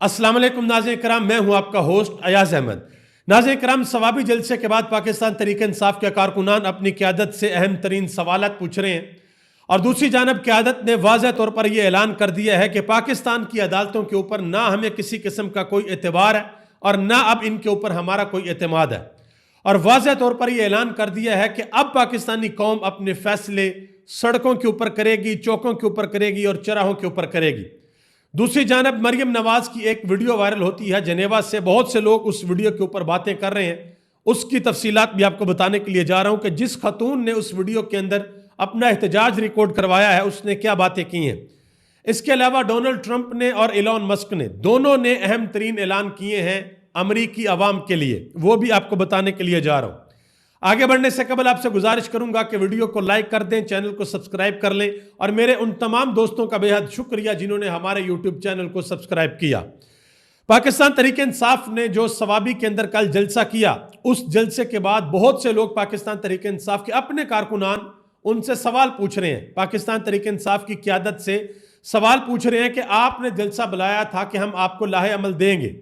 अस्सलाम वालेकुम नाज़रीन किराम, मैं हूं आपका होस्ट अयाज अहमद। नाज़रीन किराम, सवाबी जलसे के बाद पाकिस्तान तहरीक इंसाफ के कारकुनान अपनी क़यादत से अहम तरीन सवालात पूछ रहे हैं और दूसरी जानब क़यादत ने वाज़ह तौर पर यह ऐलान कर दिया है कि पाकिस्तान की अदालतों के ऊपर ना हमें किसी किस्म का कोई एतबार है और ना अब इनके ऊपर हमारा कोई एतमाद है। और वाज़ह तौर पर यह ऐलान कर दिया है कि अब पाकिस्तानी कौम अपने फैसले सड़कों के ऊपर करेगी, चौकों के ऊपर करेगी और चौराहों के ऊपर करेगी। दूसरी जानब मरियम नवाज की एक वीडियो वायरल होती है जेनेवा से। बहुत से लोग उस वीडियो के ऊपर बातें कर रहे हैं, उसकी तफसीलात भी आपको बताने के लिए जा रहा हूं कि जिस खतून ने उस वीडियो के अंदर अपना एहतजाज रिकॉर्ड करवाया है उसने क्या बातें की हैं। इसके अलावा डोनाल्ड ट्रंप ने और एलन मस्क ने दोनों ने अहम तरीन ऐलान किए हैं अमरीकी अवाम के लिए, वो भी आपको बताने के लिए जा रहा हूं। आगे बढ़ने से कबल आपसे गुजारिश करूंगा कि वीडियो को लाइक कर दें, चैनल को सब्सक्राइब कर लें और मेरे उन तमाम दोस्तों का बेहद शुक्रिया जिन्होंने हमारे यूट्यूब चैनल को सब्सक्राइब किया। पाकिस्तान तहरीक इंसाफ ने जो सवाबी के अंदर कल जलसा किया, उस जलसे के बाद बहुत से लोग पाकिस्तान तहरीक इंसाफ के अपने कारकुनान उनसे सवाल पूछ रहे हैं, पाकिस्तान तहरीक इंसाफ की क़यादत से सवाल पूछ रहे हैं कि आपने जलसा बुलाया था कि हम आपको लाहे अमल देंगे,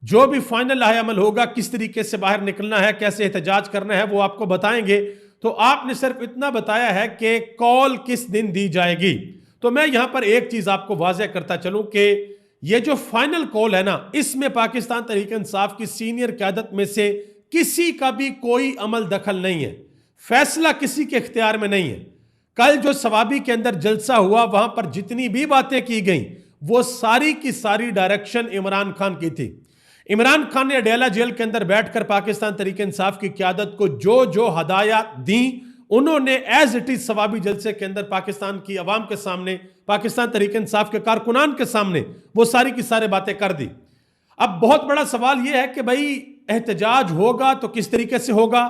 जो भी फाइनल लाहे अमल होगा, किस तरीके से बाहर निकलना है, कैसे एहतजाज करना है, वो आपको बताएंगे। तो आपने सिर्फ इतना बताया है कि कॉल किस दिन दी जाएगी। तो मैं यहां पर एक चीज आपको वाज़ेह करता चलूं कि ये जो फाइनल कॉल है ना, इसमें पाकिस्तान तहरीक इंसाफ की सीनियर क़यादत में से किसी का भी कोई अमल दखल नहीं है, फैसला किसी के इख्तियार में नहीं है। कल जो सवाबी के अंदर जलसा हुआ, वहां पर जितनी भी बातें की गई वो सारी की सारी डायरेक्शन इमरान खान की थी। इमरान खान ने अडेला जेल के अंदर बैठकर पाकिस्तान तहरीक इंसाफ की क़यादत को जो जो हदायत दी, उन्होंने एज इट इज सवाबी जलसे के अंदर पाकिस्तान की अवाम के सामने, पाकिस्तान तहरीक इंसाफ के कारकुनान के सामने वो सारी की सारी बातें कर दी। अब बहुत बड़ा सवाल यह है कि भाई एहतजाज होगा तो किस तरीके से होगा,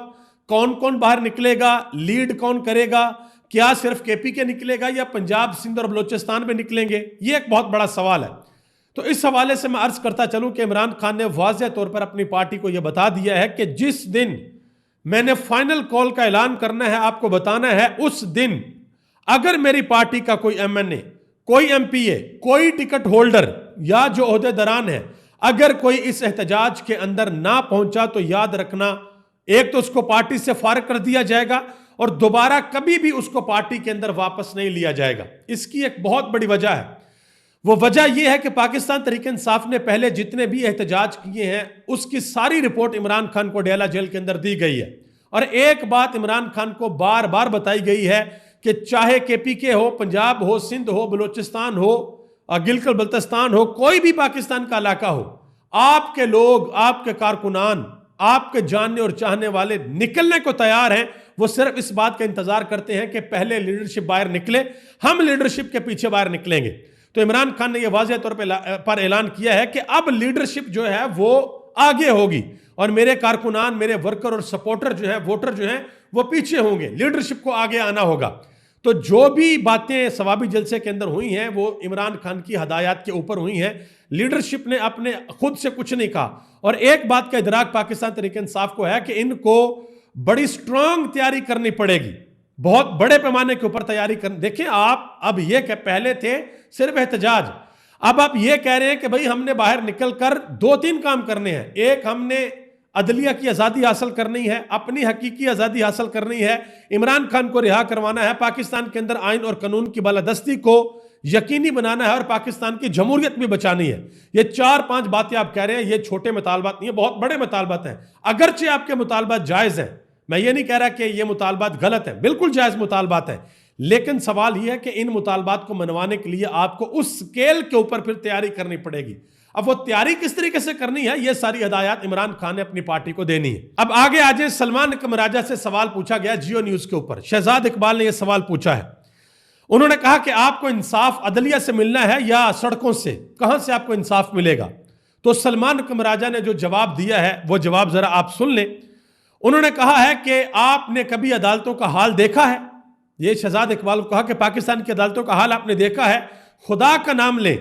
कौन कौन बाहर निकलेगा, लीड कौन करेगा, क्या सिर्फ केपी के निकलेगा या पंजाब, सिंध और बलोचिस्तान में निकलेंगे, ये एक बहुत बड़ा सवाल है। तो इस हवाले से मैं अर्ज करता चलूं कि इमरान खान ने वाज़ेह तौर पर अपनी पार्टी को यह बता दिया है कि जिस दिन मैंने फाइनल कॉल का ऐलान करना है, आपको बताना है, उस दिन अगर मेरी पार्टी का कोई एमएनए, कोई एमपीए, कोई टिकट होल्डर या जो ओहदेदारान है, अगर कोई इस एहतजाज के अंदर ना पहुंचा तो याद रखना, एक तो उसको पार्टी से फारिग कर दिया जाएगा और दोबारा कभी भी उसको पार्टी के अंदर वापस नहीं लिया जाएगा। इसकी एक बहुत बड़ी वजह है। वो वजह यह है कि पाकिस्तान तहरीक इंसाफ ने पहले जितने भी एहतजाज किए हैं उसकी सारी रिपोर्ट इमरान खान को अडेला जेल के अंदर दी गई है। और एक बात इमरान खान को बार बार बताई गई है कि चाहे केपीके हो, पंजाब हो, सिंध हो, बलोचिस्तान हो, गिलगित बल्तिस्तान हो, कोई भी पाकिस्तान का इलाका हो, आपके लोग, आपके कारकुनान, आपके जानने और चाहने वाले निकलने को तैयार हैं। वो सिर्फ इस बात का इंतजार करते हैं कि पहले लीडरशिप बाहर निकले, हम लीडरशिप के पीछे बाहर निकलेंगे। तो इमरान खान ने यह वाज़ेह तौर पर ऐलान किया है कि अब लीडरशिप जो है वो आगे होगी और मेरे कारकुनान, मेरे वर्कर और सपोर्टर जो है, वोटर जो है, वो पीछे होंगे, लीडरशिप को आगे आना होगा। तो जो भी बातें सवाबी जलसे के अंदर हुई हैं वो इमरान खान की हदायत के ऊपर हुई हैं, लीडरशिप ने अपने खुद से कुछ नहीं कहा। और एक बात का इदराक पाकिस्तान तहरीक इंसाफ को है कि इनको बड़ी स्ट्रांग तैयारी करनी पड़ेगी, बहुत बड़े पैमाने के ऊपर तैयारी कर। देखें आप, अब ये कह पहले थे सिर्फ एहतजाज, अब आप ये कह रहे हैं कि भाई हमने बाहर निकलकर दो तीन काम करने हैं। एक, हमने अदलिया की आज़ादी हासिल करनी है, अपनी हकीकी आज़ादी हासिल करनी है, इमरान खान को रिहा करवाना है, पाकिस्तान के अंदर आइन और कानून की बालादस्ती को यकीनी बनाना है और पाकिस्तान की जमहूरियत भी बचानी है। ये 4-5 बातें आप कह रहे हैं, ये छोटे मुतालबात नहीं है, बहुत बड़े मुतालबात हैं। अगरचे आपके मुतालबात जायज़ हैं, मैं ये नहीं कह रहा कि ये मुतालबात गलत है, बिल्कुल जायज़ मुतालबात है, लेकिन सवाल यह है कि इन मुतालबात को मनवाने के लिए आपको उस स्केल के ऊपर फिर तैयारी करनी पड़ेगी। अब वो तैयारी किस तरीके से करनी है, ये सारी हदायत इमरान खान ने अपनी पार्टी को देनी है। अब आगे आज सलमान कमराजा से सवाल पूछा गया जियो न्यूज के ऊपर। शहजाद इकबाल ने यह सवाल पूछा है, उन्होंने कहा कि आपको इंसाफ अदलिया से मिलना है या सड़कों से, कहां से आपको इंसाफ मिलेगा? तो सलमान कमराजा ने जो जवाब दिया है वो जवाब जरा आप सुन लें। उन्होंने कहा है कि आपने कभी अदालतों का हाल देखा है? ये शहजाद इकबाल को कहा कि पाकिस्तान की अदालतों का हाल आपने देखा है? खुदा का नाम ले,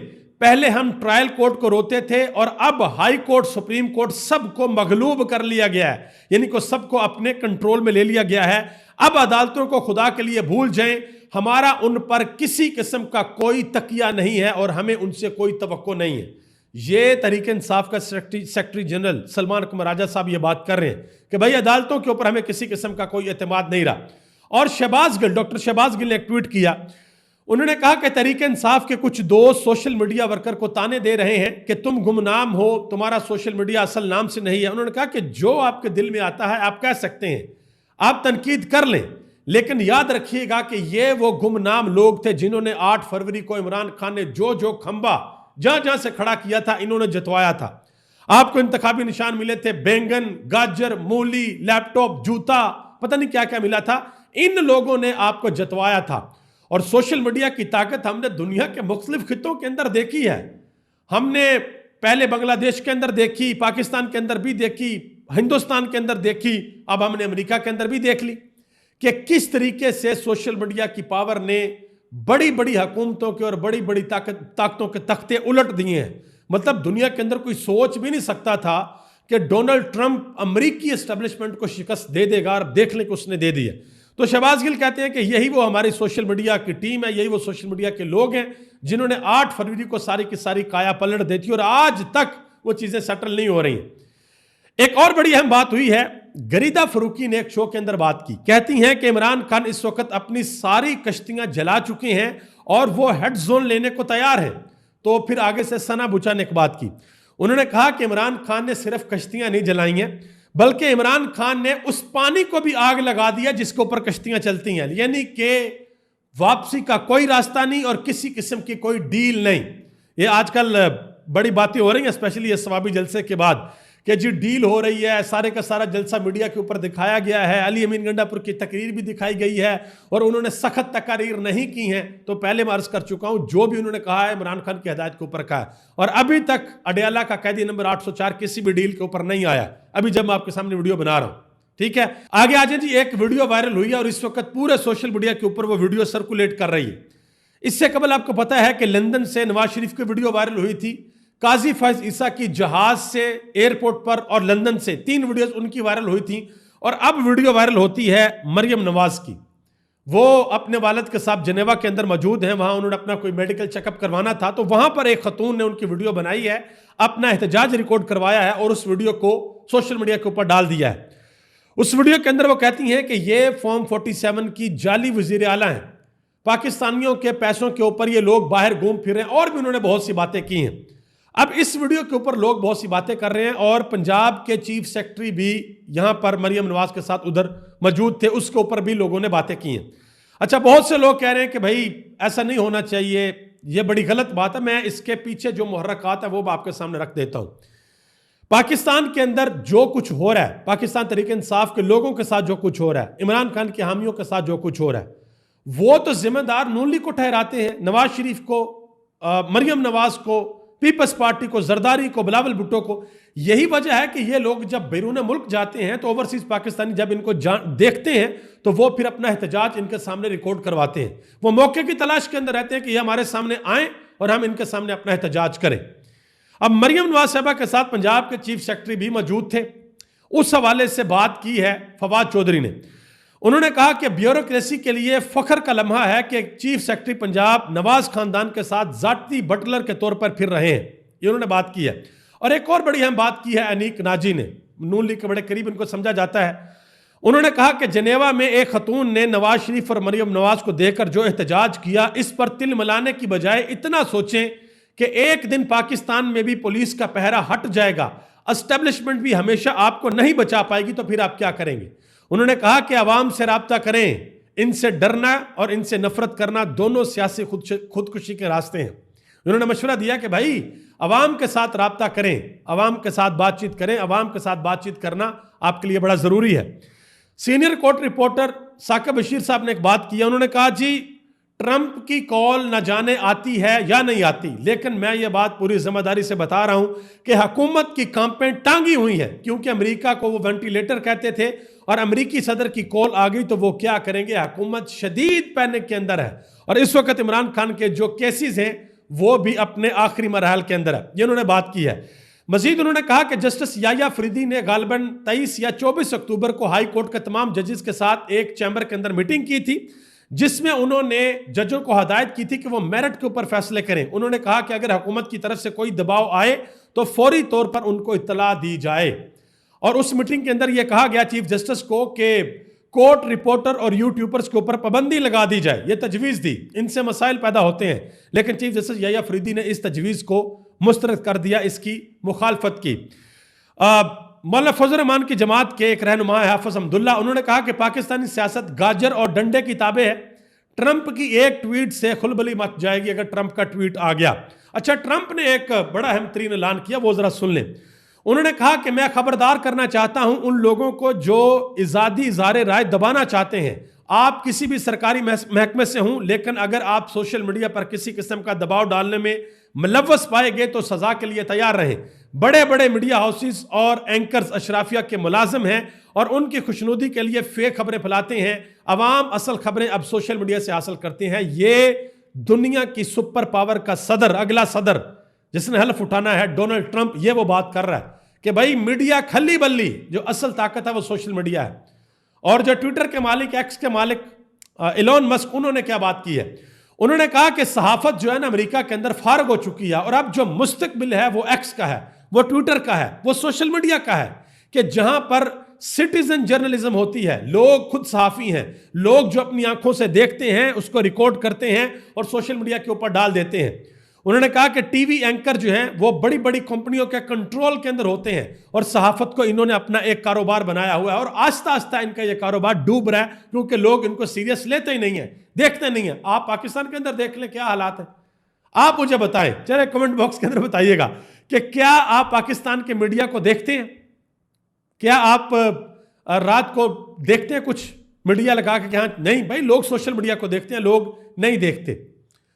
पहले हम ट्रायल कोर्ट को रोते थे और अब हाई कोर्ट, सुप्रीम कोर्ट सबको मगलूब कर लिया गया है, यानी को सबको अपने कंट्रोल में ले लिया गया है। अब अदालतों को खुदा के लिए भूल जाएं, हमारा उन पर किसी किस्म का कोई तकिया नहीं है और हमें उनसे कोई तवक्को नहीं है। ये तहरीक इंसाफ का सेक्रेटरी जनरल सलमान कुमार राजा साहब ये बात कर रहे हैं कि भाई अदालतों के ऊपर हमें किसी किस्म का कोई एतमाद नहीं रहा। और शहबाज गिल, डॉक्टर शहबाज गिल ने एक ट्वीट किया। उन्होंने कहा कि तहरीक इंसाफ के कुछ दोस्त सोशल मीडिया वर्कर को ताने दे रहे हैं कि तुम गुमनाम हो, तुम्हारा सोशल मीडिया असल नाम से नहीं है। उन्होंने कहा कि जो आपके दिल में आता है आप कह सकते हैं, आप तनकीद कर लें, लेकिन याद रखिएगा कि ये वो गुमनाम लोग थे जिन्होंने 8 फरवरी को इमरान खान ने जो खंबा जहां जहां से खड़ा किया था इन्होंने जतवाया था। आपको इंतखाबी निशान मिले थे, बैंगन, गाजर, मूली, लैपटॉप, जूता, पता नहीं क्या क्या मिला था। इन लोगों ने आपको जतवाया था। और सोशल मीडिया की ताकत हमने दुनिया के मुख्तलिफ खित्तों के अंदर देखी है। हमने पहले बांग्लादेश के अंदर देखी, पाकिस्तान के अंदर भी देखी, हिंदुस्तान के अंदर देखी, अब हमने अमेरिका के अंदर भी देख ली कि किस तरीके से सोशल मीडिया की पावर ने बड़ी बड़ी हुकूमतों के और बड़ी बड़ी ताकतों के तख्ते उलट दिए हैं। मतलब दुनिया के अंदर कोई सोच भी नहीं सकता था कि डोनाल्ड ट्रंप अमेरिकी एस्टेब्लिशमेंट को शिकस्त दे देगा, और देख लें कि उसने दे दी है। तो शहबाज गिल कहते हैं कि यही वो हमारी सोशल मीडिया की टीम है, यही वो सोशल मीडिया के लोग हैं जिन्होंने 8 फरवरी को सारी की सारी काया पलट दी थी और आज तक वो चीजें सेटल नहीं हो रही। एक और बड़ी अहम बात हुई है, गरीदा फरूकी ने एक शो के अंदर बात की। कहती हैं कि इमरान खान इस वक्त अपनी सारी कश्तियां जला चुके हैं और वो हेड जोन लेने को तैयार है। तो फिर आगे से सना बुचा ने एक बात की। उन्होंने कहा कि इमरान खान ने सिर्फ कश्तियां नहीं जलाई हैं, बल्कि इमरान खान ने उस पानी को भी आग लगा दिया जिसके ऊपर कश्तियां चलती हैं। यानी कि वापसी का कोई रास्ता नहीं और किसी किस्म की कोई डील नहीं। ये आजकल बड़ी बातें हो रही हैं, स्पेशली ये सवाबी जलसे के बाद, कि जी डील हो रही है, सारे का सारा जलसा मीडिया के ऊपर दिखाया गया है। अली अमीन गंडापुर की तकरीर भी दिखाई गई है और उन्होंने सख्त तकारीर नहीं की हैं। तो पहले मैं अर्ज कर चुका हूं, जो भी उन्होंने कहा है इमरान खान की हिदायत के ऊपर कहा है। और अभी तक अडयाला का कैदी नंबर 804 किसी भी डील के ऊपर नहीं आया, अभी जब मैं आपके सामने वीडियो बना रहा हूं। ठीक है, आगे आ जाए जी। एक वीडियो वायरल हुई है और इस वक्त पूरे सोशल मीडिया के ऊपर वो वीडियो सर्कुलेट कर रही है। इससे कबल आपको पता है कि लंदन से नवाज शरीफ की वीडियो वायरल हुई थी, काजी फैज ईसा की जहाज से एयरपोर्ट पर, और लंदन से 3 वीडियोस उनकी वायरल हुई थी। और अब वीडियो वायरल होती है मरियम नवाज की। वो अपने वालिद के साथ जनेवा के अंदर मौजूद हैं, वहां उन्होंने अपना कोई मेडिकल चेकअप करवाना था। तो वहां पर एक खतून ने उनकी वीडियो बनाई है, अपना एहतजाज रिकॉर्ड करवाया है और उस वीडियो को सोशल मीडिया के ऊपर डाल दिया है। उस वीडियो के अंदर वो कहती हैं कि ये फॉर्म 47 की जाली वजीर आला हैं, पाकिस्तानियों के पैसों के ऊपर ये लोग बाहर घूम फिर रहे हैं, और भी उन्होंने बहुत सी बातें की हैं। अब इस वीडियो के ऊपर लोग बहुत सी बातें कर रहे हैं और पंजाब के चीफ सेक्रेटरी भी यहां पर मरियम नवाज के साथ उधर मौजूद थे, उसके ऊपर भी लोगों ने बातें की हैं। अच्छा, बहुत से लोग कह रहे हैं कि भाई ऐसा नहीं होना चाहिए, यह बड़ी गलत बात है। मैं इसके पीछे जो मुहर्रकात है वो आपके सामने रख देता हूं। पाकिस्तान के अंदर जो कुछ हो रहा है, पाकिस्तान तहरीक इंसाफ के लोगों के साथ जो कुछ हो रहा है, इमरान खान के हामियों के साथ जो कुछ हो रहा है, वो तो जिम्मेदार नून लीग को ठहराते हैं, नवाज शरीफ को, मरियम नवाज को, पीपल्स पार्टी को, जरदारी को, बिलावल भुट्टो को। यही वजह है कि ये लोग जब बैरून मुल्क जाते हैं तो ओवरसीज पाकिस्तानी जब इनको देखते हैं तो वो फिर अपना एहतजाज इनके सामने रिकॉर्ड करवाते हैं। वो मौके की तलाश के अंदर रहते हैं कि ये हमारे सामने आए और हम इनके सामने अपना एहतजाज करें। अब मरियम नवाज साहबा के साथ पंजाब के चीफ सेक्रेटरी भी मौजूद थे। उस हवाले से बात की है फवाद चौधरी ने। उन्होंने कहा कि ब्यूरोक्रेसी के लिए फख्र का लम्हा है कि चीफ सेक्रेटरी पंजाब नवाज खानदान के साथ जाती बटलर के तौर पर फिर रहे हैं। ये उन्होंने बात की है। और एक और बड़ी अहम बात की है अनीक नाजी ने, नून लीग के बड़े करीब इनको समझा जाता है। उन्होंने कहा कि जनेवा में एक खतून ने नवाज शरीफ और मरियम नवाज को देखकर जो एहतजाज किया, इस पर तिल मिलाने की बजाय इतना सोचें कि एक दिन पाकिस्तान में भी पुलिस का पहरा हट जाएगा, एस्टेब्लिशमेंट भी हमेशा आपको नहीं बचा पाएगी, तो फिर आप क्या करेंगे। उन्होंने कहा कि आवाम से राब्ता करें, इनसे डरना और इनसे नफरत करना दोनों सियासी खुदकुशी के रास्ते हैं। उन्होंने मशवरा दिया कि भाई आवाम के साथ राब्ता करें, आवाम के साथ बातचीत करें, आवाम के साथ बातचीत करना आपके लिए बड़ा जरूरी है। Senior court reporter Saqib Bashir साहब ने एक बात की। उन्होंने कहा जी ट्रंप की कॉल न जाने आती है या नहीं आती, लेकिन मैं ये बात पूरी जिम्मेदारी से बता रहा हूं कि हुकूमत की कांपें टांगी हुई हैं, क्योंकि अमेरिका को वो वेंटिलेटर कहते थे और अमेरिकी सदर की कॉल आ गई तो वो क्या करेंगे। हुकूमत शदीद पैनिक के अंदर है और इस वक्त इमरान खान के जो केसेस हैं वो भी अपने आखिरी मरहल के अंदर है। ये उन्होंने बात की है। मजीद उन्होंने कहा कि जस्टिस याया फरीदी ने गालिबन 23 या 24 अक्टूबर को हाई कोर्ट के तमाम जजेस के साथ एक चैम्बर के अंदर मीटिंग की थी, जिसमें उन्होंने जजों को हदायत की थी कि वो मेरिट के ऊपर फैसले करें। उन्होंने कहा कि अगर हुकूमत की तरफ से कोई दबाव आए तो फौरी तौर पर उनको इत्तला दी जाए। और उस मीटिंग के अंदर यह कहा गया चीफ जस्टिस को कि कोर्ट रिपोर्टर और यूट्यूबर्स के ऊपर पाबंदी लगा दी जाए। यह तजवीज़ दी, इनसे मसाइल पैदा होते हैं, लेकिन चीफ जस्टिस याह्या फरीदी ने इस तजवीज़ को मुस्तरद कर दिया, इसकी मुखालफत की। मौलाना फजल रहमान की जमात के एक रहनुमा है हाफिज अब्दुल्ला, उन्होंने कहा कि पाकिस्तानी सियासत गाजर और डंडे की ताबे है। ट्रंप की एक ट्वीट से खुलबली मच जाएगी अगर ट्रंप का ट्वीट आ गया। अच्छा, ट्रंप ने एक बड़ा अहम तरीन ऐलान किया, वो जरा सुन लें। उन्होंने कहा कि मैं खबरदार करना चाहता हूं उन लोगों को जो इजादी इज़हार राय दबाना चाहते हैं। आप किसी भी सरकारी महकमे से हों, लेकिन अगर आप सोशल मीडिया पर किसी किस्म का दबाव डालने में मुलव्वस पाए गए तो सजा के लिए तैयार रहें। बड़े बड़े मीडिया हाउसेस और एंकर्स अशराफिया के मुलाजिम हैं और उनकी खुशनुदी के लिए फेक खबरें फैलाते हैं। अवाम असल खबरें अब सोशल मीडिया से हासिल करते हैं। ये दुनिया की सुपर पावर का सदर, अगला सदर जिसने हल्फ उठाना है, डोनाल्ड ट्रंप, ये वो बात कर रहा है कि भाई मीडिया खली बल्ली, जो असल ताकत है वो सोशल मीडिया है। और जो ट्विटर के मालिक, एक्स के मालिक एलोन मस्क, उन्होंने क्या बात की है? उन्होंने कहा कि सहाफत जो है ना अमेरिका के अंदर फारग हो चुकी है और अब जो मुस्तकबिल है वो एक्स का है, वो ट्विटर का है, वो सोशल मीडिया का है, कि जहां पर सिटीजन जर्नलिज्म होती है। लोग खुद सहाफी हैं, लोग जो अपनी आंखों से देखते हैं उसको रिकॉर्ड करते हैं और सोशल मीडिया के ऊपर डाल देते हैं। उन्होंने कहा कि टीवी एंकर जो हैं वो बड़ी बड़ी कंपनियों के कंट्रोल के अंदर होते हैं और सहाफत को इन्होंने अपना एक कारोबार बनाया हुआ है और आस्ता आस्ता इनका ये कारोबार डूब रहा है क्योंकि लोग इनको सीरियस लेते ही नहीं है, देखते नहीं है। आप पाकिस्तान के अंदर देख लें क्या हालात है, आप मुझे बताएं, चले कमेंट बॉक्स के अंदर बताइएगा कि क्या आप पाकिस्तान के मीडिया को देखते हैं? क्या आप रात को देखते हैं कुछ मीडिया लगा के? हाँ, नहीं भाई, लोग सोशल मीडिया को देखते हैं, लोग नहीं देखते।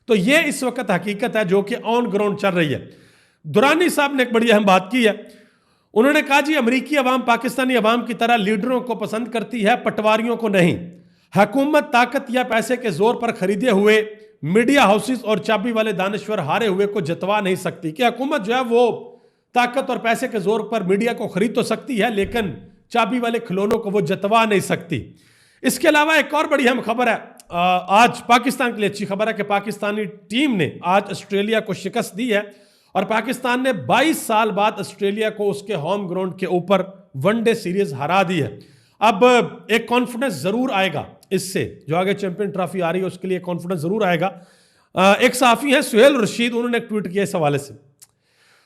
तो ये इस वक्त हकीकत है जो कि ऑन ग्राउंड चल रही है। दुरानी साहब ने एक बड़ी अहम बात की है। उन्होंने कहा जी अमरीकी अवाम पाकिस्तानी अवाम की तरह लीडरों को पसंद करती है, पटवारियों को नहीं। हुकूमत ताकत या पैसे के जोर पर खरीदे हुए मीडिया हाउसेस और चाबी वाले दानश्वर हारे हुए को जितवा नहीं सकती। कि हुकूमत जो है वो ताकत और पैसे के जोर पर मीडिया को खरीद तो सकती है लेकिन चाबी वाले खिलौनों को वो जितवा नहीं सकती। इसके अलावा एक और बड़ी अहम खबर है, आज पाकिस्तान के लिए अच्छी खबर है कि पाकिस्तानी टीम ने आज ऑस्ट्रेलिया को शिकस्त दी है और पाकिस्तान ने 22 साल बाद ऑस्ट्रेलिया को उसके होम ग्राउंड के ऊपर वनडे सीरीज हरा दी है। अब एक कॉन्फिडेंस जरूर आएगा इससे, जो आगे चैंपियन ट्रॉफी आ रही है उसके लिए कॉन्फिडेंस जरूर आएगा। एक सहाफी है सुहेल रशीद, उन्होंने एक ट्वीट किया इस हवाले से।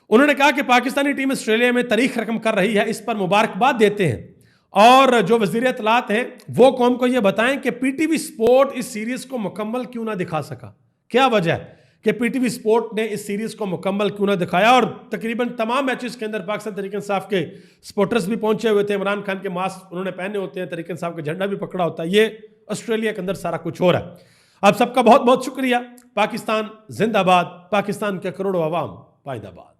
उन्होंने कहा कि पाकिस्तानी टीम ऑस्ट्रेलिया में तारीख रकम कर रही है, इस पर मुबारकबाद देते हैं और जो वज़ीर इत्तलात हैं वो कौम को ये बताएं कि पीटीवी स्पोर्ट इस सीरीज को मुकम्मल क्यों ना दिखा सका। क्या वजह है कि पीटीवी स्पोर्ट ने इस सीरीज को मुकम्मल क्यों ना दिखाया? और तकरीबन तमाम मैचेस के अंदर पाकिस्तान तहरीक इंसाफ के सपोर्टर्स भी पहुंचे हुए थे। इमरान खान के मास्क उन्होंने पहने होते हैं, तहरीक इंसाफ का झंडा भी पकड़ा होता है। ये ऑस्ट्रेलिया के अंदर सारा कुछ हो रहा है। आप सबका बहुत बहुत शुक्रिया। पाकिस्तान जिंदाबाद, पाकिस्तान के करोड़ों अवाम पाइंदाबाद।